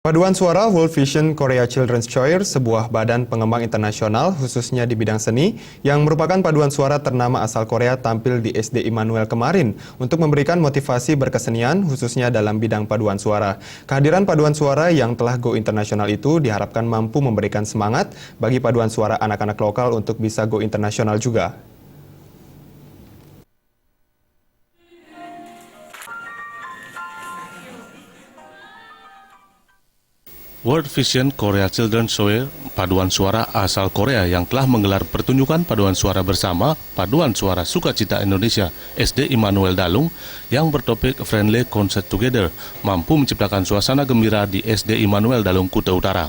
Paduan suara World Vision Korea Children's Choir, sebuah badan pengembang internasional khususnya di bidang seni yang merupakan paduan suara ternama asal Korea tampil di SD Immanuel kemarin untuk memberikan motivasi berkesenian khususnya dalam bidang paduan suara. Kehadiran paduan suara yang telah go internasional itu diharapkan mampu memberikan semangat bagi paduan suara anak-anak lokal untuk bisa go internasional juga. World Vision Korea Children's Choir, paduan suara asal Korea yang telah menggelar pertunjukan paduan suara bersama Paduan Suara Sukacita Indonesia SD Immanuel Dalung yang bertopik Friendly Concert Together, mampu menciptakan suasana gembira di SD Immanuel Dalung, Kuta Utara.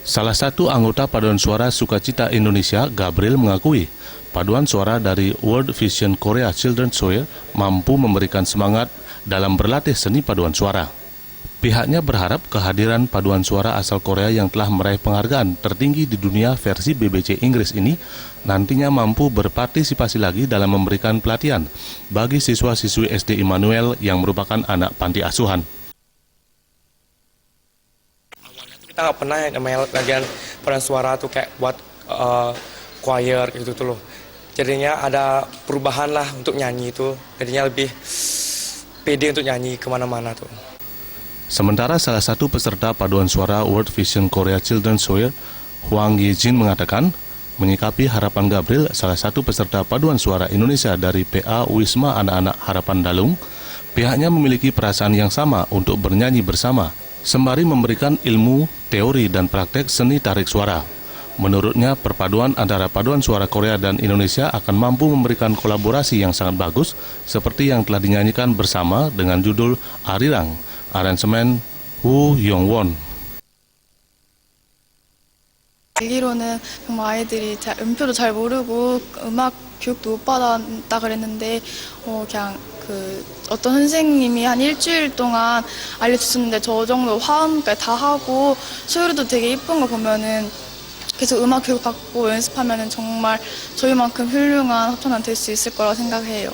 Salah satu anggota Paduan Suara Sukacita Indonesia, Gabriel, mengakui paduan suara dari World Vision Korea Children's Choir mampu memberikan semangat dalam berlatih seni paduan suara. Pihaknya berharap kehadiran paduan suara asal Korea yang telah meraih penghargaan tertinggi di dunia versi BBC Inggris ini nantinya mampu berpartisipasi lagi dalam memberikan pelatihan bagi siswa-siswi SD Immanuel yang merupakan anak panti asuhan. Awalnya kita nggak pernah yang namanya latihan paduan suara tuh kayak buat choir gitu tuh loh. Jadinya ada perubahan lah untuk nyanyi itu, jadinya lebih pede untuk nyanyi kemana-mana tuh. Sementara salah satu peserta paduan suara World Vision Korea Children's Choir, Hwang Ye-jin, mengatakan menyikapi harapan Gabriel, salah satu peserta paduan suara Indonesia dari PA Wisma Anak-anak Harapan Dalung, pihaknya memiliki perasaan yang sama untuk bernyanyi bersama, sembari memberikan ilmu, teori, dan praktek seni tarik suara. Menurutnya, perpaduan antara paduan suara Korea dan Indonesia akan mampu memberikan kolaborasi yang sangat bagus, seperti yang telah dinyanyikan bersama dengan judul Arirang, aransemen Woo Young-won. 알기로는 정말 아이들이 음표도 잘 모르고 음악 교육도 못 받았다 그랬는데 그냥 어떤 선생님이 한 일주일 동안 알려줬었는데 저 정도 화음까지 다 하고 소리도 되게 예쁜 거 보면은 계속 음악 교육 받고 연습하면은 정말 저희만큼 훌륭한 합창단 될 수 있을 거라고 생각해요.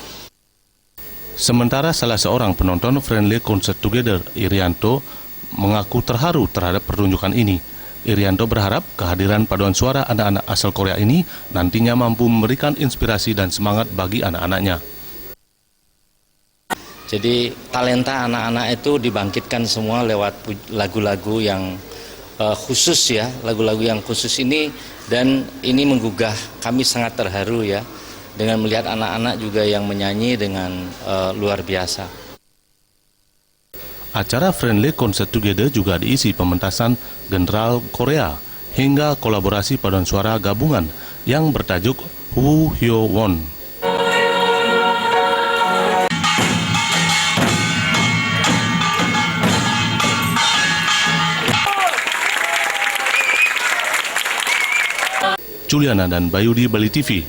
Sementara salah seorang penonton Friendly Concert Together, Irianto, mengaku terharu terhadap pertunjukan ini. Irianto berharap kehadiran paduan suara anak-anak asal Korea ini nantinya mampu memberikan inspirasi dan semangat bagi anak-anaknya. Jadi talenta anak-anak itu dibangkitkan semua lewat lagu-lagu yang khusus ya, lagu-lagu yang khusus ini, dan ini menggugah kami sangat terharu ya, dengan melihat anak-anak juga yang menyanyi dengan luar biasa. Acara Friendly Concert Together juga diisi pementasan General Korea hingga kolaborasi paduan suara gabungan yang bertajuk Woo Young-won. Juliana dan Bayudi, Bali TV.